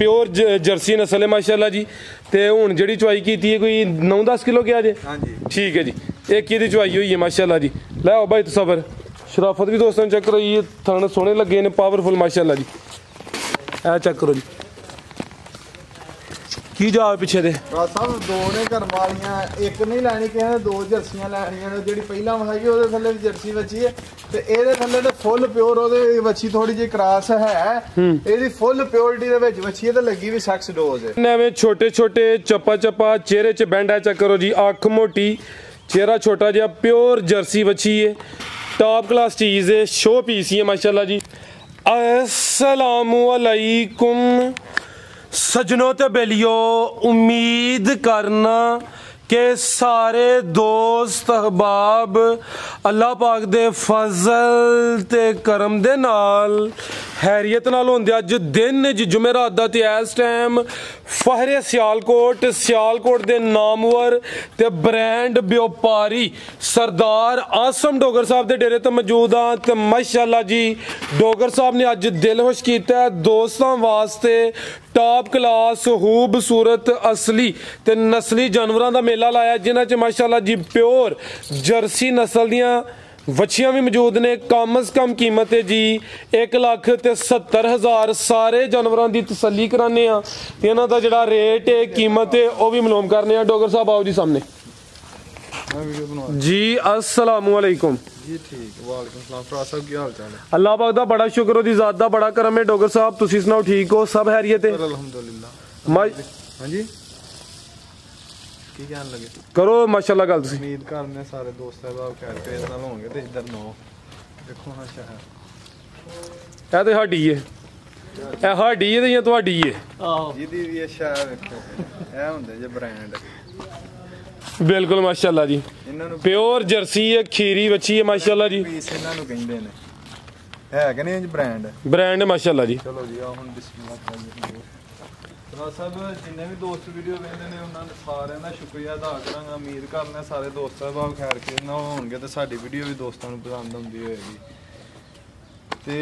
Pure Jersey नस्ल है माशाल्लाह जी। ते हुण जेहड़ी चवाई कीती है कोई 9-10 किलो क्या जे? हाँ जी ठीक है जी। एक की चवाई हुई है माशाल्लाह जी। लै आओ भाई तसव्वुर शराफत भी दोस्तों चेक करो, ये थन सोहने लगे ने पावरफुल माशाल्लाह जी। ए चेक करो जी की जा पिछे दे सब दो ने घर वालियां, एक नहीं लैनी किसी ने, दो जर्सियां लैनियां ने। जेहड़ी पहला वहाई ओदे थल्ले जर्सी बच्ची है ते एदे थल्ले ते फुल प्योर ओदे बच्ची थोड़ी जी क्रॉस है। एदी फुल प्योरिटी दे विच बच्ची है ते लगी भी सेक्स डोज है। नਵੇਂ छोटे छोटे चप्पा चप्पा चेहरे च बैंड है चेक करो जी, अख मोटी चेहरा छोटा जिहा प्योर जर्सी बच्ची है, टॉप क्लास चीज़ है, शो पीस है माशाल्लाह जी। अस्सलामु अलैकुम सजनों ते बेलियो, उम्मीद करना कि सारे दोस्त अहबाब अल्लाह पाक दे फजल ते करम दे नाल हैरियत नाल होंदे। अज दिन जुमेरात दा ते इस टाइम फहरे सियालकोट दे नामवर ते ब्रांड व्यापारी सरदार आसम डोगर साहब दे डेरे ते मौजूद हाँ। ते माशाल्लाह जी डोगर साहब ने अज दिल खुश कीता दोस्तों वास्ते टॉप क्लास खूबसूरत असली ते नस्ली जानवरों का मेला लाया, जिन्हां च माशाल्लाह जी प्योर जर्सी नस्ल दियां वछियां भी मौजूद ने। कम अज कम कीमत है जी 1,70,000। सारे जानवरों की तसल्ली कराने इन्हां दा जिहड़ा रेट है कीमत है वह भी मालूम करने। डोगर साहब आओ जी सामने जी। अस्सलामु अलैकुम जी। ठीक वालेकुम सलाम फराज साहब, की हाल चाल है? अल्लाह पाक दा बड़ा शुक्र, ओदी ज़ात दा बड़ा करम है। डोगर साहब तुसीं सुनाओ ठीक हो, सब हैरियत है? अल्हम्दुलिल्लाह। हाँ जी की कहन लगे? करो माशाल्लाह गल तुसीं। उम्मीद करने सारे दोस्त साहब खैर पेश नाल होंगे ते इधर नो देखो ना शहर ਇਹ ਤੇ ਸਾਡੀ ਏ, ਇਹ ਸਾਡੀ ਏ ਤੇ ਜਾਂ ਤੁਹਾਡੀ ਏ? ਜਿਹਦੀ ਵੀ ਇਹ ਸ਼ਹਿਰ ਵੇਖੋ ਇਹ ਹੁੰਦੇ ਜੇ ਬ੍ਰਾਂਡ। बिल्कुल माशाल्लाह जी ਇਹਨਾਂ ਨੂੰ प्योर जर्सी है, खीरी बच्ची है माशाल्लाह जी। ਪੀਸ ਇਹਨਾਂ ਨੂੰ ਕਹਿੰਦੇ ਨੇ, ਹੈ ਕਿ ਨਹੀਂ ਬ੍ਰਾਂਡ? ब्रांड है माशाल्लाह जी। ਚਲੋ ਜੀ ਆ ਹੁਣ ਬਿਸਮਿਲ੍ਲਾ ਕਰੀਏ। ਫਰਾਜ਼ ਸਾਹਿਬ ਜਿੰਨੇ ਵੀ ਦੋਸਤ ਵੀਡੀਓ ਵੇਖਦੇ ਨੇ ਉਹਨਾਂ ਦਾ ਸਾਰਿਆਂ ਦਾ ਸ਼ੁਕਰੀਆ ਅਦਾ ਕਰਾਂਗਾ। ਉਮੀਦ ਕਰਨਾ ਸਾਰੇ ਦੋਸਤ ਸਾਹਿਬਾਨ ਖੈਰ ਕੇ ਨਾ ਹੋਣਗੇ ਤੇ ਸਾਡੀ ਵੀਡੀਓ ਵੀ ਦੋਸਤਾਂ ਨੂੰ ਪਸੰਦ ਆਉਂਦੀ ਹੋਏਗੀ। ਤੇ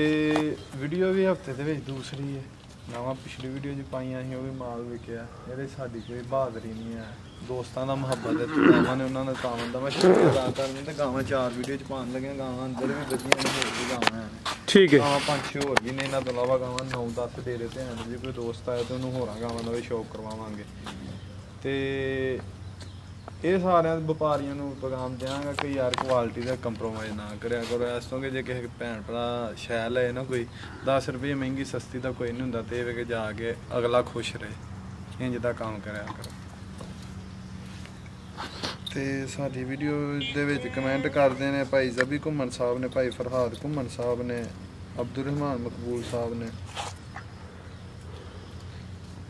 ਵੀਡੀਓ ਵੀ ਹਫਤੇ ਦੇ ਵਿੱਚ ਦੂਸਰੀ ਹੈ, ਨਵਾਂ ਪਿਛਲੀ ਵੀਡੀਓ 'ਚ ਪਾਈਆਂ ਸੀ ਉਹ ਵੀ ਮਾਲ ਵਿਕਿਆ। ਇਹਦੇ ਸਾਡੀ ਕੋਈ ਬਹਾਦਰੀ ਨਹੀਂ ਹੈ, ਦੋਸਤਾਂ ਦਾ ਮੁਹੱਬਤ ਹੈ। ਗਾਵਾਂ ਨੇ ਉਹਨਾਂ ਦਾ ਕਾਮਨ ਦਾ ਮੈਂ ਸ਼ੁਕਰੀਆ ਅਦਾ ਕਰਨੀ ਤੇ ਗਾਵਾਂ 4 ਵੀਡੀਓ 'ਚ ਪਾਉਣ ਲੱਗੀਆਂ। ਗਾਵਾਂ ਅੰਦਰ ਵੀ ਵਧੀਆ ਨੇ, ਹੋਰ ਵੀ ਗਾਵਾਂ ਹਨ। ठीक है। ਗਾਵਾਂ 5-6 ਹੋਰ ਵੀ ਨੇ, ਇਹਨਾਂ ਤੋਂ ਇਲਾਵਾ ਗਾਵਾਂ 9-10 ਡੇਰੇ ਤੇ ਹਨ। ਜੇ ਕੋਈ ਦੋਸਤ ਆਇਆ ਤਾਂ ਉਹਨੂੰ ਹੋਰਾਂ ਗਾਵਾਂ ਦਾ ਵੀ ਸ਼ੌਕ ਕਰਵਾਵਾਂਗੇ। ਤੇ ਇਹ ਸਾਰਿਆਂ ਵਪਾਰੀਆਂ ਨੂੰ ਪੈਗਾਮ ਦਿਆਂਗਾ ਕਿ ਯਾਰ ਕੁਆਲਿਟੀ ਦਾ ਕੰਪਰੋਮਾਈਜ਼ ਨਾ ਕਰਿਆ ਕਰੋ। ਇਸ ਤੋਂ ਕਿ ਜੇ ਕਿਸੇ ਭੈਣ ਭਰਾ ਸ਼ੈ ਲਏ ਨਾ ਕੋਈ 10 ਰੁਪਏ ਮਹਿੰਗੀ ਸਸਤੀ ਤਾਂ ਕੋਈ ਨਹੀਂ ਹੁੰਦਾ, ਤੇ ਇਹ ਵੇ ਕਿ ਜਾ ਕੇ ਅਗਲਾ ਖੁਸ਼ ਰਹੇ, ਇੰਜ ਦਾ ਕੰਮ ਕਰਿਆ ਕਰੋ। ਤੇ ਸਾਡੀ ਵੀਡੀਓ ਦੇ ਵਿੱਚ ਕਮੈਂਟ ਕਰਦੇ ਨੇ ਭਾਈ ਜ਼ਬੀ ਘੁੰਮਣ ਸਾਹਿਬ ਨੇ, ਭਾਈ ਫਰਹਾਦ ਘੁੰਮਣ ਸਾਹਿਬ ਨੇ, ਅਬਦੁਰ ਰਹਿਮਾਨ ਮਕਬੂਲ ਸਾਹਿਬ ਨੇ,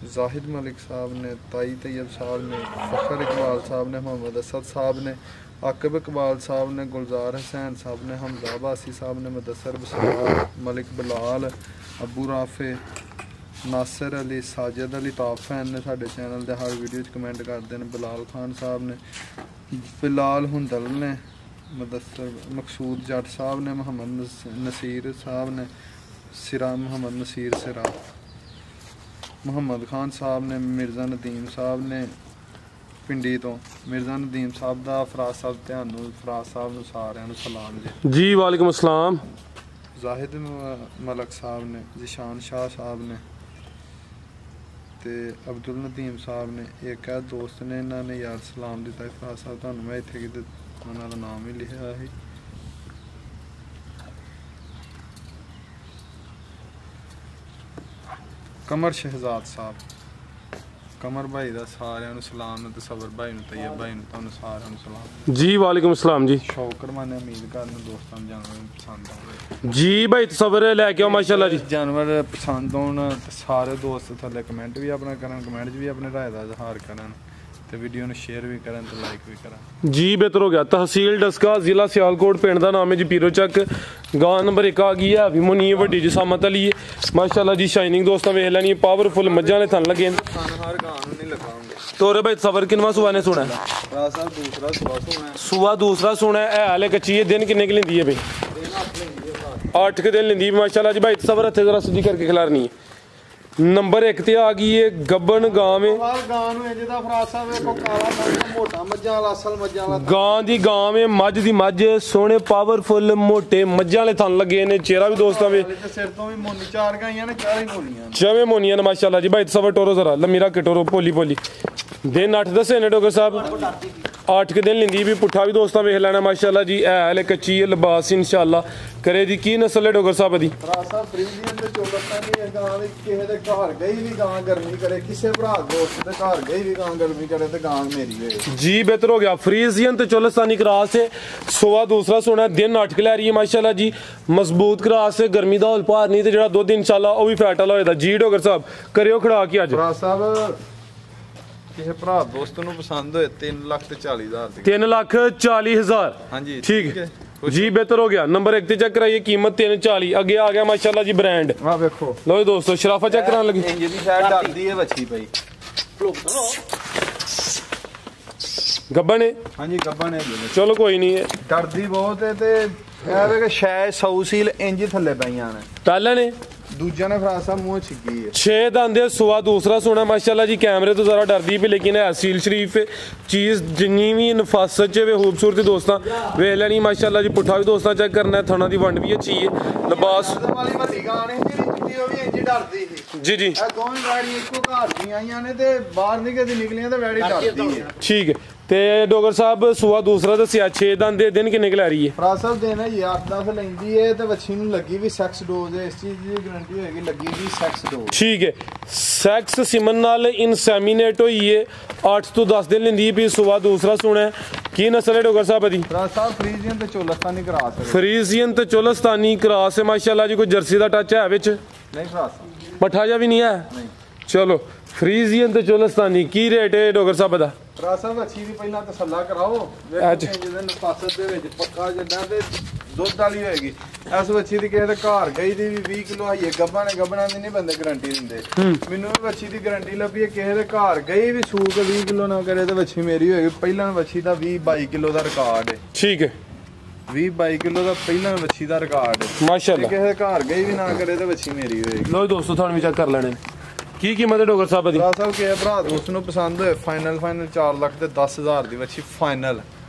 जाहिद मलिक साहब ने, ताई तैयब साहब ने, फ़खर इकबाल साहब ने, मोहम्मद असद साहब ने, आकिब इकबाल साहब ने, गुलजार हुसैन साहब ने, हमजा अब्बासी साहब ने, मुदस्सर बसरार, मलिक बिलाल, अबू राफे, नासिर अली, साजिद अली टॉप फैन ने साडे चैनल दे हर वीडियो च कमेंट करते हैं। बिलाल खान साहब ने, बिलाल हुंदल ने, मुदस्सर मकसूद जट साहब ने, मोहम्मद नसीर साहब ने, सिरा मोहम्मद नसीर सिरा, मुहम्मद खान साहब ने, मिर्ज़ा नदीम साहब ने पिंडी तो, मिर्ज़ा नदीम साहब का फराज साहब ध्यान फराज साहब नूं सारिआं नूं सलाम जी। वालेकुम अस्सलाम। जाहिद मलक साहब ने, जिशान शाह साहब ने ते अब्दुल नदीम साहब ने, एक है दोस्त ने इन्होंने यार सलाम दिता है फराज साहब तुहानूं मैं इत्थे किते उन्हां दा नाम ही लिखिआ है। कमर शहजाद साहब, कमर भाई का सारिਆਂ ਨੂੰ ਸਲਾਮ ਤੇ ਸਬਰ ਭਾਈ ਨੂੰ ਤੈयब ਭਾਈ ਨੂੰ ਤੁਹਾਨੂੰ ਸਾਰਿਆਂ ਨੂੰ ਸਲਾਮ जी। वालेकुम अस्सलाम जी। ਸ਼ੌਕ ਕਰਮਾਨੇ ਉਮੀਦ ਕਰਨ ਦੋਸਤਾਂ ਨੂੰ ਜਾਨਵਰ ਪਸੰਦ ਆਉਣਗੇ जी। भाई तसव्वुर लेके आओ माशाल्लाह जी। ਜਾਨਵਰ ਪਸੰਦ ਆਉਣ ਤੇ ਸਾਰੇ ਦੋਸਤ ਥੱਲੇ ਕਮੈਂਟ ਵੀ ਆਪਣਾ ਕਰਨ, ਕਮੈਂਟ 'ਚ ਵੀ ਆਪਣੇ ਰਾਏ ਦਾ ਇਜ਼ਹਾਰ ਕਰਨ ਤੇ ਵੀਡੀਓ ਨੂੰ ਸ਼ੇਅਰ ਵੀ ਕਰਨ ਤੇ ਲਾਈਕ ਵੀ ਕਰਨ जी। बेहतर हो गया। तहसील डस्का, जिला सियालकोट, पिंड का नाम है जी पीरो चक। गां नंबर 1 आ गई है, भी मुनी वड्डी जी सामत वाली है माशाल्लाह जी। शाइनिंग दोस्तों वेख लैनी, पावरफुल मज्जां ने थन लगे हर गां ਨੂੰ नहीं लगाऊंगे। तोरे भाई सबर किनवा सुआ ने सुना है? फराज साहब दूसरा सुआ सुना है। सुआ दूसरा सुना है हाले कच्ची है। दिन किन्ने की लेंदी है भाई? 8 के दिन लेंदी माशाल्लाह जी। भाई सबर हथे जरा सीधी करके खिलारनी है ਨੰਬਰ 1 ਤੇ ਆ ਗਈ ਏ ਗੱਬਣ ਗਾਂ ਏ ਹਰ ਗਾਂ ਨੂੰ ਇੰਜ ਦਾ ਫਰਾਸ ਸਾਹਿਬ ਵੇਖੋ ਕਾਲਾ ਮੱਝ ਮੋਟਾ ਮੱਝਾਂ ਵਾਲਾ ਅਸਲ ਮੱਝਾਂ ਵਾਲਾ ਗਾਂ ਦੀ ਗਾਂ ਏ ਮੱਝ ਦੀ ਮੱਝ ਸੋਹਣੇ ਪਾਵਰਫੁੱਲ ਮੋਟੇ ਮੱਝਾਂ ਵਾਲੇ ਥਣ ਲੱਗੇ ਨੇ ਚਿਹਰਾ ਵੀ ਦੋਸਤਾਂ ਵੇ ਸਿਰ ਤੋਂ ਵੀ ਮੋਨੀ ਚਾਰ ਗਾਈਆਂ ਨੇ ਚਾਰ ਹੀ ਮੋਨੀਆਂ ਚਵੇਂ ਮੋਨੀਆਂ ਨੇ ਮਾਸ਼ਾਅੱਲਾ ਜੀ ਭਾਈ ਸਵਾ ਟੋਰੋ ਜ਼ਰਾ ਲਮੀਰਾ ਕੇ ਟੋਰੋ ਪੋਲੀ ਪੋਲੀ ਦਿਨ 8 ਦੱਸੇ ਨੇ ਡੋਗਰ ਸਾਹਿਬ 8 ਕੇ ਦਿਨ ਲਿੰਦੀ ਵੀ ਪੁੱਠਾ ਵੀ ਦੋਸਤਾਂ ਵੇਖ ਲੈਣਾ ਮਾਸ਼ਾਅੱਲਾ ਜੀ ਐ ਹਲੇ ਕੱਚੀ ਲਿਬਾਸ ਇਨਸ਼ਾਅੱਲਾ ਕਰੇ ਦੀ ਕੀ ਨਸਲ ਹੈ ਡੋਗਰ ਸਾਹਿਬ ਦੀ ਫਰਾਸਾ ਫਰੀਜ਼ੀਅਨ ਦੇ ਚੋਲਤਾਂ ਦੀ ਗਾਂ ਦੀ ਕਿਸੇ ਦੇ ਘਰ ਗਈ ਵੀ ਗਾਂ ਗਰਮੀ ਕਰੇ ਕਿਸੇ ਭਰਾ ਦੋਸਤ ਦੇ ਘਰ ਗਈ ਵੀ ਗਾਂ ਗਰਮੀ ਕਰੇ ਤੇ ਗਾਂ ਮੇਰੀ ਹੋਏ ਜੀ ਬਿਹਤਰ ਹੋ ਗਿਆ ਫਰੀਜ਼ੀਅਨ ਤੇ ਚੋਲਸਤਾਨੀ ਕਰਾਸ ਹੈ ਸੋਆ ਦੂਸਰਾ ਸੋਨਾ ਦਿਨ 8 ਕੇ ਲੈ ਰਹੀ ਹੈ ਮਾਸ਼ਾਅੱਲਾ ਜੀ ਮਜ਼ਬੂਤ ਕਰਾਸ ਹੈ ਗਰਮੀ ਦਾ ਹੌਲ ਭਾਰ ਨਹੀਂ ਤੇ ਜਿਹੜਾ ਦੁੱਧ ਇਨਸ਼ਾਅੱਲਾ ਉਹ ਵੀ ਫੈਟ ਵਾਲਾ ਹੋਏਗਾ ਜੀ ਡੋਗਰ ਸਾਹਿਬ ਕਰਿਓ ਖੜਾ ਕੀ ਅੱਜ ਫਰਾਸ ਸਾਹਿਬ ਕਿਸੇ ਭਰਾ ਦੋਸਤ ਨੂੰ ਪਸੰਦ ਹੋਏ 3,40,000 ਦੀ 3,40,000 ਹਾਂਜੀ ਠੀਕ ਹੈ ਜੀ ਬਿਹਤਰ ਹੋ ਗਿਆ ਨੰਬਰ 1 ਤੇ ਚੈੱਕ ਕਰਾਈਏ ਕੀਮਤ 3,40 ਅੱਗੇ ਆ ਗਿਆ ਮਾਸ਼ਾਅੱਲਾ ਜੀ ਬ੍ਰਾਂਡ ਆ ਵੇਖੋ ਲੋ ਜੀ ਦੋਸਤੋ ਸ਼ਰਾਫਾ ਚੈੱਕ ਕਰਾਉਣ ਲੱਗੇ ਇੰਜ ਦੀ ਸਾਈਡ ਡਰਦੀ ਹੈ ਬੱਚੀ ਪਈ ਗੱਬਣ ਹੈ ਹਾਂਜੀ ਗੱਬਾਂ ਨੇ ਚਲੋ ਕੋਈ ਨਹੀਂ ਹੈ ਡਰਦੀ ਬਹੁਤ ਹੈ ਤੇ ਇਹ ਵੇ ਕਿ ਸ਼ਾਇਦ 100 ਸੀਲ ਇੰਜ ਥੱਲੇ ਪਈਆਂ ਨੇ ਪਹਿਲਾਂ ਨੇ ਦੂਜਾ ਨੇ ਫਰਾਸਾ ਮੂੰਹ ਛਿੱਗੀ ਹੈ 6 ਦੰਦੇ ਸਵਾ ਦੂਸਰਾ ਸੋਨਾ ਮਾਸ਼ਾਅੱਲਾ ਜੀ ਕੈਮਰੇ ਤੋਂ ਜ਼ਰਾ ਡਰਦੀ ਪਈ ਲੇਕਿਨ ਹੈ ਸੀਲ ਸ਼ਰੀਫ ਚੀਜ਼ ਜਿੰਨੀ ਵੀ ਨਫਾਸਤ ਚ ਵੇ ਖੂਬਸੂਰਤੀ ਦੋਸਤਾਂ ਵੇਖ ਲੈਣੀ ਮਾਸ਼ਾਅੱਲਾ ਜੀ ਪੁੱਠਾ ਵੀ ਦੋਸਤਾਂ ਚੈੱਕ ਕਰਨਾ ਥਣਾ ਦੀ ਵੰਡ ਵੀ ਅੱਛੀ ਹੈ ਲਿਬਾਸ ਵਾਲੀ ਵੱਡੀ ਗਾਂ ਨੇ ਜਿਹੜੀ ਚਿੱਟੀ ਉਹ ਵੀ ਇੰਜ ਡਰਦੀ ਸੀ ਜੀ ਜੀ ਇਹ ਦੋਵੇਂ ਵੈੜੀ ਇੱਕੋ ਘਰ ਦੀਆਂ ਆਈਆਂ ਨੇ ਤੇ ਬਾਹਰ ਨਹੀਂ ਕਦੀ ਨਿਕਲੀਆਂ ਤੇ ਵੈੜੀ ਡਰਦੀ ਹੈ ਠੀਕ ਹੈ ਤੇ ਡੋਗਰ ਸਾਹਿਬ ਸੂਆ ਦੂਸਰਾ ਦੱਸਿਆ 6 ਦੰਦ ਦੇ ਦਿਨ ਕਿੰਨੇ ਕੁ ਲੈ ਰਹੀ ਹੈ ਫਰਾਸਾ ਦੇਣਾ ਜੀ 8-10 ਲੈਂਦੀ ਏ ਤੇ ਵੱਛੀ ਨੂੰ ਲੱਗੀ ਵੀ ਸੈਕਸ ਡੋਜ਼ ਹੈ ਇਸ ਚੀਜ਼ ਦੀ ਗਾਰੰਟੀ ਹੋਏਗੀ ਲੱਗੀ ਵੀ ਸੈਕਸ ਡੋਜ਼ ਠੀਕ ਹੈ ਸੈਕਸ ਸਿਮਨ ਨਾਲ ਇਨਸੈਮੀਨੇਟ ਹੋਈ ਹੈ 8 ਤੋਂ 10 ਦਿਨ ਲੈਂਦੀ ਵੀ ਸੂਆ ਦੂਸਰਾ ਸੁਣਾ ਹੈ ਕੀ ਨਸਲ ਹੈ ਡੋਗਰ ਸਾਹਿਬ ਦੀ ਫਰਾਸਾ ਫਰੀਜ਼ੀਅਨ ਤੇ ਚੋਲਸਤਾਨੀ ਕਰਾ ਸਕਦੇ ਫਰੀਜ਼ੀਅਨ ਤੇ ਚੋਲਸਤਾਨੀ ਕਰਾਸ ਹੈ ਮਾਸ਼ਾਅੱਲਾ ਜੀ ਕੋਈ ਜਰਸੀ ਦਾ ਟੱਚ ਹੈ ਵਿੱਚ ਨਹੀਂ ਫਰਾਸਾ ਮੱਠਾ ਜਿਹਾ ਵੀ ਨਹੀਂ ਹੈ ਨਹੀਂ ਚਲੋ ਫਰੀਜ਼ੀਅਨ ਤੇ ਚੋਲਸਤਾਨੀ ਕੀ ਰੇਟ ਹੈ ਡੋਗਰ ਸਾਹਿਬ ਦਾ ਫਰਾਸਾ ਵੱਛੀ ਦੀ ਪਹਿਲਾਂ ਤਸੱਲਾ ਕਰਾਓ ਅੱਜ। ਵੇਖੋ ਜਿਹਦੇ ਨਫਾਸਤ ਦੇ ਵਿੱਚ ਪੱਕਾ ਜਿੱਦਾਂ ਤੇ ਦੁੱਧ ਵਾਲੀ ਹੋਏਗੀ ਇਸ ਵੱਛੀ ਦੀ ਕਿਸੇ ਦੇ ਘਰ ਗਈ ਦੀ ਵੀ 20 ਕਿਲੋ ਆਈਏ ਗੱਬਾਂ ਦੀ ਨਹੀਂ ਬੰਦੇ ਗਾਰੰਟੀ ਦਿੰਦੇ ਮੈਨੂੰ ਵੀ ਵੱਛੀ ਦੀ ਗਾਰੰਟੀ ਲੱਭੀ ਹੈ ਕਿਸੇ ਦੇ ਘਰ ਗਈ ਵੀ ਸੂਕ 20 ਕਿਲੋ ਨਾ ਕਰੇ ਤੇ ਵੱਛੀ ਮੇਰੀ ਹੋਏਗੀ ਪਹਿਲਾਂ ਵੱਛੀ ਦਾ 20-22 ਕਿਲੋ ਦਾ ਰਿਕਾਰਡ ਹੈ ਠੀਕ ਹੈ 20-22 ਕਿਲੋ ਦਾ ਪਹਿਲਾਂ ਵੱਛੀ ਦਾ ਰਿਕਾਰਡ ਹੈ ਮਾਸ਼ਾਅੱਲਾ ਕਿਸੇ ਦੇ ਘਰ ਗਈ ਵੀ ਨਾ ਕਰੇ ਤੇ ਵੱਛੀ ਮੇਰੀ ਹੋਏਗੀ ਲੋ ਦੋਸਤੋ ਤੁਹਾਨੂੰ ਵੀ ਚੈੱਕ ਕਰ ਲੈਣੇ ਕੀ ਕੀਮਤ ਹੈ ਡੋਗਰ ਸਾਹਿਬ ਦੀ ਭਰਾ ਸਾਹਿਬ ਕਿ ਭਰਾ ਦੋਸਤ ਨੂੰ ਪਸੰਦ ਹੋਏ ਫਾਈਨਲ 4 ਲੱਖ ਤੇ 10,000 ਦੀ ਵੱਛੀ ਫਾਈਨਲ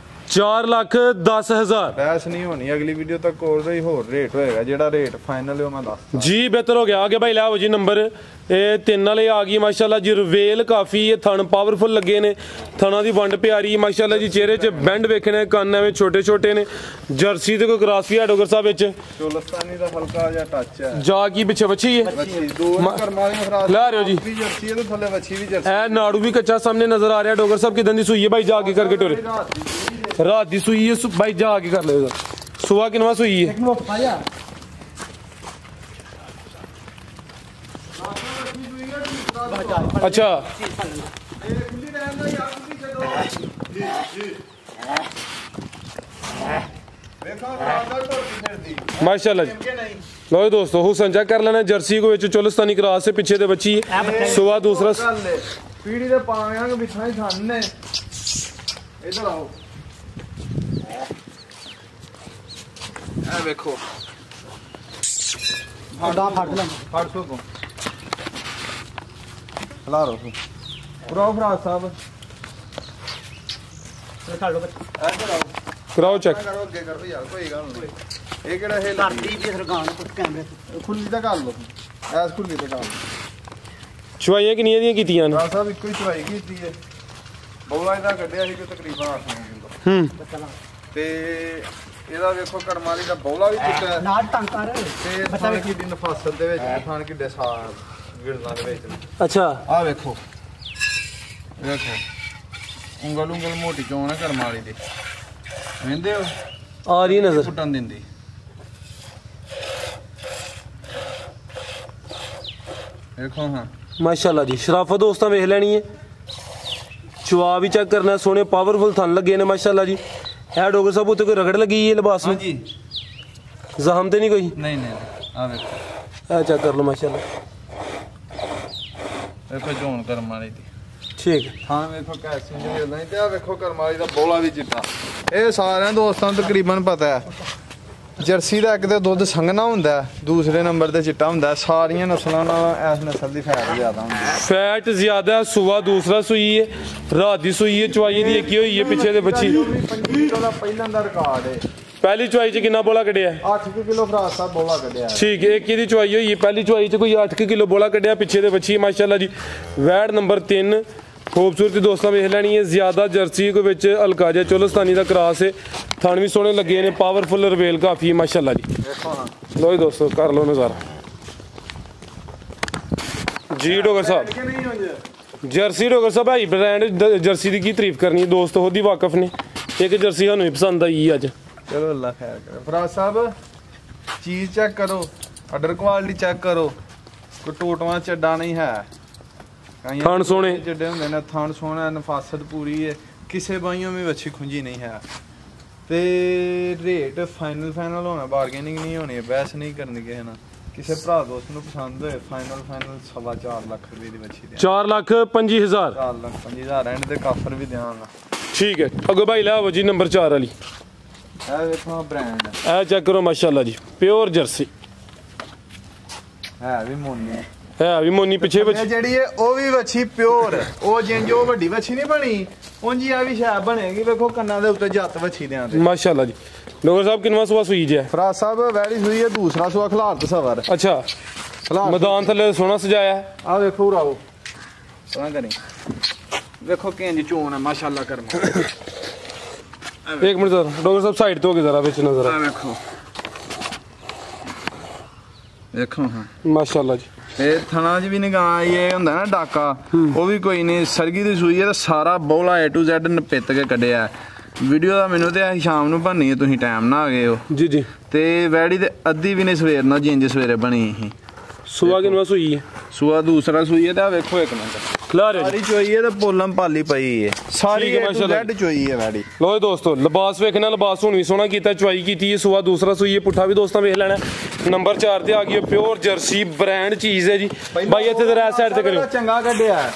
4,10,000 ਬੈਸ ਨਹੀਂ ਹੋਣੀ ਅਗਲੀ ਵੀਡੀਓ ਤੱਕ ਹੋਰ ਰੇਟ ਹੋਏਗਾ ਜਿਹੜਾ ਰੇਟ ਫਾਈਨਲ ਹੈ ਉਹ ਮੈਂ ਦੱਸ ਜੀ ਬਿਹਤਰ ਹੋ ਗਿਆ ਆਗੇ ਭਾਈ ਲਾਓ ਜੀ ਨੰਬਰ ਇਹ 3 ਵਾਲੇ ਆ ਗਈ ਮਾਸ਼ਾਅੱਲਾ ਜੀ ਰਵੇਲ ਕਾਫੀ ਇਹ ਥਣ ਪਾਵਰਫੁਲ ਲੱਗੇ ਨੇ ਥਣਾ ਦੀ ਵੰਡ ਪਿਆਰੀ ਮਾਸ਼ਾਅੱਲਾ ਜੀ ਚਿਹਰੇ 'ਚ ਬੈਂਡ ਵੇਖਣੇ ਕੰਨ ਐਵੇਂ ਛੋਟੇ ਛੋਟੇ ਨੇ ਜਰਸੀ ਤੇ ਕੋਈ ਕਰਾਸ ਵੀ ਹੈ ਡੋਗਰ ਸਾਹਿਬ ਵਿੱਚ ਚੋਲਸਤਾਨੀ ਦਾ ਹਲਕਾ ਜਿਹਾ ਟੱਚ ਹੈ ਜਾ ਕੀ ਪਿੱਛੇ ਵੱਛੀ ਹੈ ਵੱਛੀ ਦੋ ਕਰਮਾਂ ਵਾਲੀਆਂ ਫਰਾਸ ਲਾ ਰਹੇ ਹੋ ਜੀ ਵੀ ਜਰਸੀ ਹੈ ਤੇ ਥੱਲੇ ਵੱਛੀ ਵੀ ਜਰਸੀ ਇਹ ਨਾੜੂ ਵੀ ਕੱਚਾ ਸਾਹਮਣੇ ਨਜ਼ਰ ਆ ਰਿਹਾ ਡੋਗਰ ਸਾਹਿਬ ਕਿਦਾਂ ਦੀ ਸੂਈ ਹੈ ਭਾਈ ਜਾ ਕੇ ਕਰਕੇ ਟੋਰੇ ਰਾਤ ਦੀ ਸੂਈ ਹੈ ਭਾਈ ਜਾ ਕੇ ਕਰ ਲਿਓ ਸੁਆ ਕਿਨਵਾ ਸੂਈ ਹੈ ਅੱਛਾ माशाल्लाह जी लो दोस्तों हुसन चेक कर लेना जर्सी को विच चोलिस्तानी क्रॉस से पीछे दे बच्ची है सुबह दूसरा पीढ़ी दे पावेंगे बिछा ही खाने इधर आओ ए देखो फाड़ सो को हला रो पुराओ फराज साहब इधर आओ कराओ चेक करो अगे करो यार कोई गल नहीं ਇਹ ਕਿਹੜਾ ਇਹ ਕਰਦੀ ਜੀ ਸਰਕਾਰ ਨੂੰ ਕੈਮਰੇ ਖੁੱਲੀ ਤਾਂ ਕਰ ਲਓ ਐਸ ਖੁੱਲੀ ਤੇ ਕਰ ਚਵਾਈਆਂ ਕਿੰਨੀਆਂ ਦੀਆਂ ਕੀਤੀਆਂ ਨੇ ਸਾਹਿਬ ਇੱਕੋ ਹੀ ਚਵਾਈ ਕੀਤੀ ਹੈ ਬੌਲਾ ਇਹਦਾ ਕੱਢਿਆ ਸੀ ਕਿ ਤਕਰੀਬਨ 8 ਕਿਲੋ ਤੇ ਇਹਦਾ ਵੇਖੋ ਕਰਮਾਲੀ ਦਾ ਬੌਲਾ ਵੀ ਚਿੱਟਾ ਨਾਲ ਟੰਕਰ ਤੇ ਥਾਣ ਕੀ ਦੀ ਨਫਾਸਤ ਦੇ ਵਿੱਚ ਥਾਣ ਕੀ ਡਸਾ ਗਿੜਲਾਂ ਦੇ ਵਿੱਚ ਅੱਛਾ ਆਹ ਵੇਖੋ ਉਂਗਲ ਮੋਟੀ ਚੋਣ ਹੈ ਕਰਮਾਲੀ ਦੀ ਵੇਂਦੇ ਹੋ ਆ ਰਹੀ ਨਜ਼ਰ ਫੁੱਟਣ ਦਿੰਦੀ ਦੇਖੋ ਹਾਂ ਮਾਸ਼ਾਅੱਲਾ ਜੀ ਸ਼ਰਾਫਤ ਦੋਸਤਾਂ ਵੇਖ ਲੈਣੀ ਹੈ ਚਵਾ ਵੀ ਚੈੱਕ ਕਰਨਾ ਸੋਹਣੇ ਪਾਵਰਫੁਲ ਥਣ ਲੱਗੇ ਨੇ ਮਾਸ਼ਾਅੱਲਾ ਜੀ ਇਹ ਡੋਗਰ ਸਾਹਿਬ ਉੱਤੇ ਕੋਈ ਰਗੜ ਲੱਗੀ ਹੈ ਲਿਬਾਸ ਨੂੰ ਹਾਂਜੀ ਜ਼ਖਮ ਤੇ ਨਹੀਂ ਕੋਈ ਨਹੀਂ ਆ ਵੇਖੋ ਇਹ ਚੈੱਕ ਕਰ ਲਓ ਮਾਸ਼ਾਅੱਲਾ ਵੇਖੋ ਜੋਨ ਕਰਮ ਵਾਲੀ ਦੀ ਠੀਕ ਹੈ ਹਾਂ ਵੇਖੋ ਕੈਸੀ ਨਹੀਂ ਨਹੀਂ ਤੇ ਆ ਵੇਖੋ ਕਰਮ ਵਾਲੀ ਦਾ ਬੋਲਾ ਵੀ ਚਿੱਟਾ ਇਹ ਸਾਰਿਆਂ ਦੋਸਤਾਂ ਨੂੰ ਤਕਰੀਬਨ ਪਤਾ ਹੈ ਜਰਸੀ ਦਾ ਇੱਕ ਤੇ ਦੁੱਧ ਸੰਘਣਾ ਹੁੰਦਾ, ਦੂਸਰੇ ਨੰਬਰ ਤੇ ਚਿੱਟਾ ਹੁੰਦਾ। ਸਾਰੀਆਂ ਨਸਲਾਂ ਨਾਲੋਂ ਇਸ ਨਸਲ ਦੀ ਫੈਟ ਜ਼ਿਆਦਾ ਹੁੰਦੀ ਹੈ। ਫੈਟ ਜ਼ਿਆਦਾ, ਸੂਆ ਦੂਸਰਾ ਸੂਈ ਹੈ, ਰਾਤ ਦੀ ਸੂਈ ਹੈ, ਚਵਾਈ ਦੀ ਇੱਕ ਹੀ ਹੋਈ ਹੈ ਪਿੱਛੇ ਦੇ ਬੱਚੀ। 25 ਕਿਲੋ ਦਾ ਪਹਿਲਾਂ ਦਾ ਰਿਕਾਰਡ ਹੈ। ਪਹਿਲੀ ਚਵਾਈ 'ਚ ਕਿੰਨਾ ਬੋਲਾ ਕੱਢਿਆ? 8 ਕਿਲੋ ਫਰਾਸ ਸਾਹਿਬ ਬੋਲਾ ਕੱਢਿਆ। ਠੀਕ ਹੈ, ਇੱਕ ਇਹਦੀ ਚਵਾਈ ਹੋਈ ਹੈ, ਪਹਿਲੀ ਚਵਾਈ 'ਚ ਕੋਈ 8 ਕਿਲੋ ਬੋਲਾ ਕੱਢਿਆ ਪਿੱਛੇ ਦੇ ਬੱਚੀ ਮਾਸ਼ਾਅੱਲਾ ਜੀ। ਵੈੜ ਨੰਬਰ 3 ਖੂਬਸੂਰਤੀ ਦੋਸਤਾਂ ਵੇਖ ਲੈਣੀ ਹੈ, ਜ਼ਿਆਦਾ ਜਰਸੀ ਕੋ ਵਿੱਚ ਅਲਕਾਜਾ ਚੋਲਸਤਾਨੀ ਦਾ ਕਰਾਸ ਹੈ। ਥਣ ਵੀ ਸੋਹਣੇ ਲੱਗੇ ਨੇ, ਪਾਵਰਫੁਲ ਰਵੇਲ ਕਾਫੀ ਹੈ ਮਾਸ਼ਾਅੱਲਾ ਜੀ। ਲੋ ਜੀ ਦੋਸਤੋ ਕਰ ਲਓ ਨਜ਼ਾਰਾ ਜੀ। ਡੋਗਰ ਸਾਹਿਬ ਜਰਸੀ, ਡੋਗਰ ਸਾਹਿਬ ਭਾਈ ਬ੍ਰਾਂਡ ਜਰਸੀ ਦੀ ਕੀ ਤਾਰੀਫ ਕਰਨੀ ਹੈ, ਦੋਸਤ ਉਹਦੀ ਵਾਕਫ ਨੇ। ਇੱਕ ਜਰਸੀ ਸਾਨੂੰ ਵੀ ਪਸੰਦ ਆਈ ਅੱਜ। ਚਲੋ ਅੱਲਾ ਖੈਰ ਕਰੇ। ਫਰਾਜ਼ ਸਾਹਿਬ ਚੀਜ਼ ਚੈੱਕ ਕਰੋ, ਆਰਡਰ ਕੁਆਲਿਟੀ ਚੈੱਕ ਕਰੋ, ਕੋਈ ਟੋਟਵਾ ਚੱਡਾ ਨਹੀਂ ਹੈ। ਥਣ ਸੋਹਣੇ ਚੱਡੇ ਹੁੰਦੇ ਨੇ, ਥਣ ਸੋਹਣਾ, ਨਫਾਸਤ ਪੂਰੀ ਹੈ, ਕਿਸੇ ਬਾਈਆਂ ਵੀ ਵੱਛੀ ਖੁੰਝੀ ਨਹੀਂ ਹੈ। ਤੇ ਰੇਟ ਫਾਈਨਲ ਹੋਣਾ, ਬਾਰਗੇਨਿੰਗ ਨਹੀਂ ਹੋਣੀ, ਬਹਿਸ ਨਹੀਂ ਕਰਨੀ ਕਿਸੇ ਨਾਲ। ਕਿਸੇ ਭਰਾ ਦੋਸਤ ਨੂੰ ਪਸੰਦ ਹੋਏ ਫਾਈਨਲ 4.25 ਲੱਖ ਰੁਪਏ ਦੀ ਵੱਛੀ ਦੇ 4,25,000 4,25,000 ਐਂਡ ਤੇ ਕਾਫਰ ਵੀ ਦਿਆਂਗਾ। ਠੀਕ ਹੈ। ਅੱਗੋਂ ਭਾਈ ਲੈ ਆਵੋ ਜੀ ਨੰਬਰ 4 ਵਾਲੀ। ਇਹ ਵੇਖੋ ਬ੍ਰਾਂਡ ਇਹ ਚੈੱਕ ਕਰੋ ਮਾਸ਼ਾਅੱਲਾ ਜੀ, ਪਿਓਰ ਜਰਸੀ ਹੈ ਵੀ ਮੋਨੀ ਹੈ ਵੀ ਮੋਨੀ ਪਿੱਛੇ ਬੱਚੀ ਜਿਹੜੀ ਹੈ ਉਹ ਵੀ ਵੱਛੀ ਪਿਓਰ। ਉਹ ਜਿੰਜ ਉਹ ਵੱਡੀ ਵੱਛੀ ਨਹੀਂ ਬਣੀ ਉਂਝ ਆ ਵੀ ਸ਼ਾਇਦ ਬਣੇਗੀ। ਵੇਖੋ ਕੰਨਾਂ ਦੇ ਉੱਤੇ ਜੱਤ ਵੱਛੀ ਦਿਆਂ ਤੇ ਮਾਸ਼ਾਅੱਲਾ ਜੀ। ਡੋਗਰ ਸਾਹਿਬ ਕਿੰਨਵਾਂ ਸੂਆ ਸੂਈ ਜੇ? ਫਰਾਜ਼ ਸਾਹਿਬ ਵੈਲੀ ਸੂਈ ਹੈ, ਦੂਸਰਾ ਸੂਆ ਖਲਾਰਤ ਸਵਰ। ਅੱਛਾ, ਮੈਦਾਨ ਥੱਲੇ ਸੋਹਣਾ ਸਜਾਇਆ। ਆ ਵੇਖੋ ਉਰਾਓ ਸੋਹਣਾ ਕਰੀ, ਵੇਖੋ ਕਿੰਜ ਚੋਣ ਹੈ ਮਾਸ਼ਾਅੱਲਾ ਕਰਨਾ। ਇੱਕ ਮਿੰਟ ਸਰ, ਡੋਗਰ ਸਾਹਿਬ ਸਾਈਡ ਤੋਂ ਹੋ ਕੇ ਜ਼ਰਾ ਵਿੱਚ ਨਜ਼ਰ ਆ। ਵੇਖੋ ਵੇਖੋ ਹਾਂ ਮਾਸ਼ਾਅੱਲਾ ਜੀ। ਤੇ ਥਣਾ 'ਚ ਵੀ ਨਿਗਾਹ ਇਹ ਹੁੰਦਾ ਨਾ ਡਾਕਾ, ਉਹ ਵੀ ਕੋਈ ਨਹੀਂ। ਸਰਗੀ ਦੀ ਸੂਈ ਹੈ ਤਾਂ ਸਾਰਾ ਬੋਲਾ A to Z ਨਪਿੱਤ ਕੇ ਕੱਢਿਆ। ਵੀਡੀਓ ਦਾ ਮੈਨੂੰ ਤੇ ਸ਼ਾਮ ਨੂੰ ਬਣਨੀ ਹੈ, ਤੁਸੀਂ ਟਾਈਮ ਨਾ ਆ ਗਏ ਹੋ ਜੀ ਜੀ। ਤੇ ਵੈੜੀ ਤੇ ਅੱਧੀ ਵੀ ਨਹੀਂ ਸਵੇਰ ਨਾਲ ਜਿੰਜ ਸਵੇਰੇ ਬਣੀ ਸੀ। ਸੂਆ ਕਿੰਨਵਾਂ ਸੂਈ ਹੈ? ਸੂਆ ਦੂਸਰਾ ਸੂਈ ਹੈ। ਤੇ ਆ ਵੇਖੋ ਇੱਕ ਮਿੰਟ ਖਿਲਾ ਰਹੇ ਸਾਰੀ ਚੋਈ ਹੈ ਤੇ ਪੋਲਮ ਪਾਲੀ ਪਈ ਹੈ, ਸਾਰੀ A to Z ਚੋਈ ਹੈ ਵੈੜੀ। ਲੋ ਦੋਸਤੋ ਲਿਬਾਸ ਵੇਖਣਾ, ਲਿਬਾਸ ਹੁਣ ਵੀ ਸੋਹਣਾ ਕੀਤਾ, ਚਵਾਈ ਕੀਤੀ ਹੈ। ਸੂਆ ਦੂਸਰਾ ਸੂਈ ਹੈ, ਪੁੱਠਾ ਵੀ ਦੋਸਤਾਂ ਵੇਖ ਲੈਣਾ। ਨੰਬਰ 4 ਤੇ ਆ ਗਈ ਪਿਓਰ ਜਰਸੀ ਬ੍ਰਾਂਡ ਚੀਜ਼ ਹੈ ਜੀ। ਬਾਈ ਇੱਥੇ ਤੇ ਰਾਈਟ ਸਾਈਡ ਤੇ ਕਰਿਓ। ਚੰਗਾ ਕੱਢਿਆ।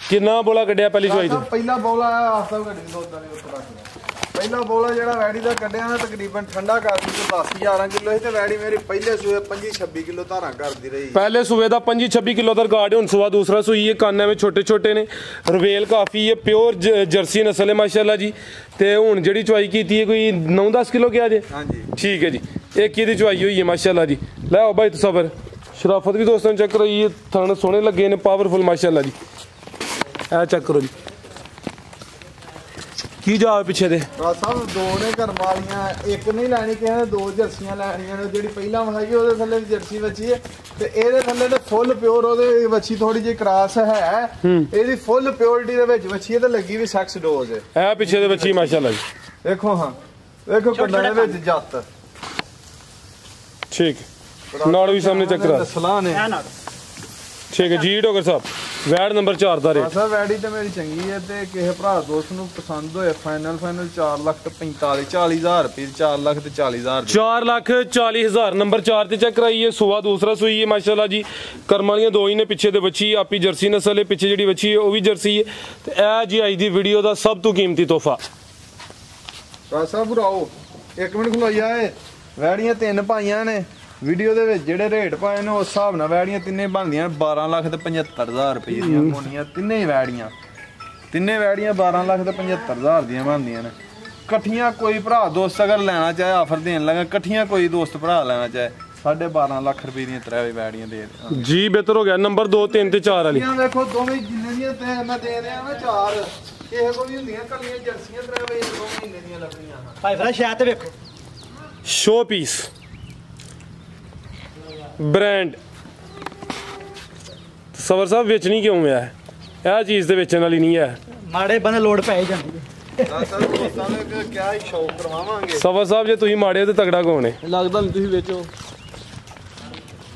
ਕਿੰਨਾ ਬੋਲਾ ਕੱਢਿਆ ਪਹਿਲੀ ਚਵਾਈ ਤੇ? ਪਹਿਲਾ ਬੋਲਾ ਆਸਾ ਗੱਡੀ ਦੋ ਉਦਾਂ ਦੇ ਉੱਤੇ ਰੱਖ। ਪਹਿਲਾ ਬੋਲਾ ਜਿਹੜਾ ਵੈੜੀ ਦਾ ਕੱਢਿਆ ਨਾ ਤਕਰੀਬਨ ਠੰਡਾ ਕਰਦੀ ਤੇ 10-11 ਕਿਲੋ ਸੀ। ਤੇ ਵੈੜੀ ਮੇਰੀ ਪਹਿਲੇ ਸੂਏ 25-26 ਕਿਲੋ ਧਾਰਾਂ ਕਰਦੀ ਰਹੀ। ਪਹਿਲੇ ਸੂਏ ਦਾ 25-26 ਕਿਲੋ ਦਾ ਰਿਕਾਰਡ। ਹੁਣ ਸੂਆ ਦੂਸਰਾ ਸੂਈ ਹੈ, ਕੰਨ ਐਵੇਂ ਛੋਟੇ ਛੋਟੇ ਨੇ, ਰਵੇਲ ਕਾਫੀ ਹੈ, ਪਿਓਰ ਜਰਸੀ ਨਸਲ ਹੈ ਮਾਸ਼ਾਅੱਲਾ ਜੀ। ਤੇ ਹੁਣ ਜਿਹੜੀ ਚਵਾਈ ਕੀਤੀ ਹੈ ਕੋਈ 9-10 ਕਿਲੋ ਕਿਹਾ ਜੇ? ਹਾਂਜੀ ਠੀਕ ਹੈ ਜੀ। ਇੱਕ ਇਹਦੀ ਚਵਾਈ ਹੋਈ ਹੈ ਮਾਸ਼ਾਅੱਲਾ ਜੀ। ਲੈ ਆਓ ਬਾਈ ਤਸਵਰ, ਸ਼ਰਾਫਤ ਵੀ ਦੋਸਤਾਂ ਨੂੰ ਚੈੱਕ ਕਰੋ ਜੀ। ਥਣ ਸੋਹਣੇ ਲੱਗੇ ਨੇ, ਪਾਵਰਫੁਲ ਮਾਸ਼ਾਅੱਲਾ ਜੀ। ਇਹ ਚੈੱਕ ਕਰੋ ਜੀ, ਕੀ ਜਾ ਪਿੱਛੇ ਦੇ ਸਭ ਦੋ ਨੇ ਘਰ ਵਾਲੀਆਂ। ਇੱਕ ਨਹੀਂ ਲੈਣੀ ਕਿਸੇ ਨੇ, 2 ਜਰਸੀਆਂ ਲੈਣੀਆਂ ਨੇ। ਜਿਹੜੀ ਪਹਿਲਾਂ ਵਹਾਈ ਉਹਦੇ ਥੱਲੇ ਵੀ ਜਰਸੀ ਵੱਛੀ ਹੈ ਤੇ ਇਹਦੇ ਥੱਲੇ ਤੇ ਫੁੱਲ ਪਿਓਰ ਉਹਦੇ ਵੱਛੀ ਥੋੜੀ ਜਿਹੀ ਕਰਾਸ ਹੈ। ਇਹਦੀ ਫੁੱਲ ਪਿਓਰਿਟੀ ਦੇ ਵਿੱਚ ਵੱਛੀ ਹੈ ਤੇ ਲੱਗੀ ਵੀ ਸੈਕਸ ਡੋਜ਼ ਹੈ। ਇਹ ਪਿੱਛੇ ਦੇ ਬੱਚੀ ਮਾਸ਼ਾਅੱਲਾ ਜੀ। ਵੇਖੋ ਹਾਂ ਵੇਖੋ ਕੰਨਾਂ ਦੇ ਵਿੱਚ ਜੱਤ। ਠੀਕ ਨਾਲ ਵੀ ਸਾਹਮਣੇ ਚੱਕ ਕਰਾ ਸਲਾਹ ਨੇ। ਠੀਕ ਹੈ ਜੀ। ਡੋਗਰ ਸਾਹਿਬ ਵੈੜ ਨੰਬਰ 4 ਦਾ ਰੇਟ? ਸਰ ਵੈੜੀ ਤੇ ਮੇਰੀ ਚੰਗੀ ਹੈ ਤੇ ਕਿਸੇ ਭਰਾ ਦੋਸਤ ਨੂੰ ਪਸੰਦ ਹੋਏ ਫਾਈਨਲ 4,45,000 40,000 ਰੁਪਏ। 4,40,000 4,40,000 ਨੰਬਰ 4 ਤੇ ਚੈੱਕ ਕਰਾਈਏ। ਸੂਆ ਦੂਸਰਾ ਸੂਈ ਹੈ ਮਾਸ਼ਾਅੱਲਾ ਜੀ। ਕਰਮ ਵਾਲੀਆਂ ਦੋ ਹੀ ਨੇ, ਪਿੱਛੇ ਦੇ ਬੱਚੀ ਆਪੀ ਜਰਸੀ ਨਸਲ ਹੈ, ਪਿੱਛੇ ਜਿਹੜੀ ਬੱਚੀ ਹੈ ਉਹ ਵੀ ਜਰਸੀ ਹੈ। ਤੇ ਇਹ ਜੀ ਅੱਜ ਦੀ ਵੀਡੀਓ ਦਾ ਸਭ ਤੋਂ ਕੀਮਤੀ ਤੋਹਫਾ। ਸਾਹਿਬ ਭਰਾਓ ਇੱਕ ਮਿੰਟ ਖਲੋਈਆ ਏ। ਵੈੜੀਆਂ 3 ਪਾਈਆਂ ਨੇ ਵੀਡੀਓ ਦੇ ਵਿੱਚ, ਜਿਹੜੇ ਰੇਟ ਪਾਏ ਨੇ ਉਸ ਹਿਸਾਬ ਨਾਲ ਵੈੜੀਆਂ ਤਿੰਨੇ ਬਣਦੀਆਂ 12,75,000 ਰੁਪਏ ਦੀਆਂ ਮੋਨੀਆਂ। ਤਿੰਨੇ ਵੈੜੀਆਂ 12,75,000 ਦੀਆਂ ਬਣਦੀਆਂ ਨੇ ਇਕੱਠੀਆਂ। ਕੋਈ ਭਰਾ ਦੋਸਤ ਅਗਰ ਲੈਣਾ ਚਾਹੇ ਆਫਰ ਦੇਣ ਲੱਗਾ, ਇਕੱਠੀਆਂ ਕੋਈ ਦੋਸਤ ਭਰਾ ਲੈਣਾ ਚਾਹੇ 12.5 ਲੱਖ ਰੁਪਏ ਦੀਆਂ 3 ਵੈੜੀਆਂ ਦੇ ਜੀ। ਬਿਹਤਰ ਹੋ ਗਿਆ। ਨੰਬਰ 2 3 ਤੇ 4 ਵਾਲੀ ਵੇਖੋ ਦੋਵੇਂ ਜਿੰਨੇ ਦੀਆਂ ਤੇ ਮੈਂ ਦੇ ਰਿਹਾ ਨਾ 4 ਕਿਸੇ ਕੋਲ ਵੀ ਹੁੰਦੀਆਂ ਕੱਲੀਆਂ ਜਰਸੀਆਂ 3 ਮਹੀਨੇ ਦੀਆਂ ਲੱਭਣੀਆਂ। ਭਾਈ ਫਰਾ ਸ਼ਾਇਦ ਤੇ ਵੇਖੋ ਸ਼ੋ ਪੀਸ ਬ੍ਰਾਂਡ। ਸਵਰ ਸਾਹਿਬ ਵੇਚਣੀ ਕਿਉਂ ਹੈ? ਇਹ ਚੀਜ਼ ਤੇ ਵੇਚਣ ਵਾਲੀ ਨਹੀਂ ਹੈ। ਮਾੜੇ ਬੰਦੇ ਲੋੜ ਪੈ ਜਾਂਦੀ ਹੈ। ਦੋਸਤਾਂ ਨੂੰ ਕਿਆ ਹੀ ਸ਼ੌਕ ਕਰਵਾਵਾਂਗੇ। ਸਵਰ ਸਾਹਿਬ ਜੇ ਤੁਸੀਂ ਮਾੜੇ ਹੋ ਤੇ ਤਗੜਾ ਕੌਣ ਹੈ? ਲੱਗਦਾ ਨਹੀਂ ਤੁਸੀਂ ਵੇਚੋ।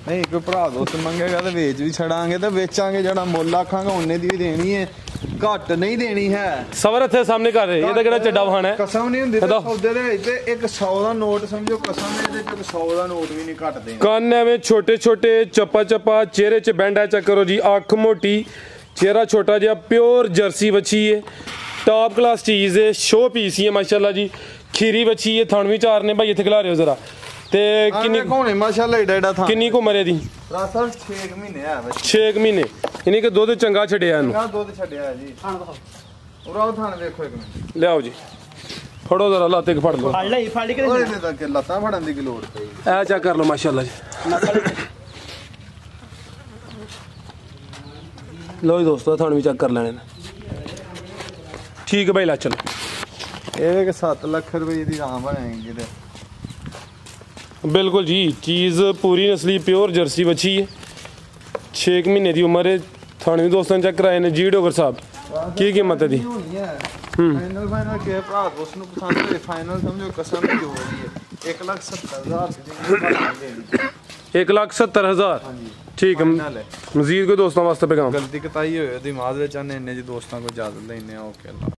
ਨਹੀਂ ਕੋਈ ਭਰਾ ਦੋਸਤ ਮੰਗੇਗਾ ਤੇ ਵੇਚ ਵੀ ਛੜਾਂਗੇ ਤੇ ਵੇਚਾਂਗੇ। ਜਿਹੜਾ ਮੁੱਲ ਆਖਾਂਗਾ ਉਹਨੇ ਦੀ ਵੀ ਦੇਣੀ ਹੈ, ਘੱਟ ਨਹੀਂ ਦੇਣੀ ਹੈ। ਸਵਰ ਇੱਥੇ ਸਾਹਮਣੇ ਕਰ ਰਹੇ, ਇਹਦਾ ਕਿਹੜਾ ਚੱਡਾ ਵਹਾਣਾ ਹੈ? ਕਸਮ ਨਹੀਂ ਹੁੰਦੀ ਸੌਦੇ ਦੇ ਵਿੱਚ ਤੇ ਇੱਕ 100 ਦਾ ਨੋਟ ਸਮਝੋ ਕਸਮ ਹੈ, ਇਹਦੇ ਚ 100 ਦਾ ਨੋਟ ਵੀ ਨਹੀਂ ਘੱਟ ਦੇਣਾ। ਕੰਨ ਐਵੇਂ ਛੋਟੇ ਛੋਟੇ, ਚੱਪਾ ਚੱਪਾ, ਚਿਹਰੇ 'ਚ ਬੈਂਡਾ ਚੈੱਕ ਕਰੋ ਜੀ। ਅੱਖ ਮੋਟੀ, ਚਿਹਰਾ ਛੋਟਾ ਜਿਹਾ, ਪਿਓਰ ਜਰਸੀ ਵੱਛੀ ਹੈ, ਟਾਪ ਕਲਾਸ ਚੀਜ਼ ਹੈ, ਸ਼ੋ ਪੀਸ ਹੀ ਹੈ ਮਾਸ਼ਾਅੱਲਾ ਜੀ। ਖੀਰੀ ਵੱਛੀ ਹੈ, ਥਣ ਵੀ ਚਾਰ ਨੇ ਭਾਈ। ਇੱਥੇ ਖਿਲਾ ਰਹੇ ਹੋ ਜ਼ਰਾ। ਤੇ ਕਿੰਨੀ ਕਿੰਨੀ ਕੋਣੇ ਮਾਸ਼ਾਅੱਲਾ ਏਡਾ ਏਡਾ ਥਾਂ ਕਿੰਨੀ ਕੁ ਉਮਰ ਹੈ ਦੀ? ਰਾਸਲ 6 ਮਹੀਨੇ ਆ ਬੱਚੇ 6 ਮਹੀਨੇ ਯਾਨੀ ਕਿ ਦੁੱਧ ਚੰਗਾ ਛੱਡਿਆ ਇਹਨੂੰ। ਆ ਦੁੱਧ ਛੱਡਿਆ ਜੀ ਉਰਾਓ ਥਾਂ ਵੇਖੋ ਇੱਕ ਮਿੰਟ ਲਿਆਓ ਜੀ ਫੜੋ ਜ਼ਰਾ ਲੱਤ ਇੱਕ ਫੜ ਲਓ। ਫੜ ਲਈ ਫੜ ਕੇ ਓਏ ਨੇ ਤਾਂ ਕਿ ਲੱਤਾਂ ਫੜਨ ਦੀ ਕੀ ਲੋੜ ਪਈ ਇਹ ਚੈੱਕ ਕਰ ਲਓ ਮਾਸ਼ਾਅੱਲਾ ਜੀ। ਲਓ ਜੀ ਦੋਸਤੋ ਤੁਹਾਨੂੰ ਵੀ ਚੈੱਕ ਕਰ ਲੈਣੇ ਨੇ। ਠੀਕ ਹੈ ਭਾਈ ਲਾ ਚਲੋ। ਇਹ ਕਿ 7 ਲੱਖ ਰੁਪਏ ਦੀ ਰਾਮ ਬਣਾਏਗੀ ਤੇ ਬਿਲਕੁਲ ਜੀ ਚੀਜ਼ ਪੂਰੀ ਨਸਲੀ ਪਿਓਰ ਜਰਸੀ ਵੱਛੀ ਹੈ। 6 ਮਹੀਨੇ ਦੀ ਉਮਰ ਹੈ। ਤੁਹਾਨੂੰ ਵੀ ਦੋਸਤਾਂ ਚੈੱਕ ਕਰਾਏ ਨੇ ਜੀ ਡੋਗਰ ਸਾਹਿਬ ਕੀ ਕੀਮਤ ਹੈ ਦੀ? ਫਾਈਨਲ ਕੇ ਭਰਾ ਦੋਸਤ ਨੂੰ ਪਸੰਦ ਹੋਏ ਫਾਈਨਲ ਸਮਝੋ ਕਸਮ ਦੀ ਹੋ ਰਹੀ ਹੈ 1,70,000 ਦੀ 1,70,000 ਠੀਕ ਹੈ। ਮਜ਼ੀਦ ਕੋਈ ਦੋਸਤਾਂ ਵਾਸਤੇ ਪੈਗਾਮ? ਗਲਤੀ ਕਤਾਈ ਹੋਏ ਉਹਦੀ ਮਾਦ ਵਿੱਚ ਆਨੇ ਇੰਨੇ ਜੀ ਦੋਸਤਾਂ ਕੋਲ ਇਜਾਜ਼ਤ ਲੈਣੇ ਆ ਓਕੇ ਅੱਲਾ।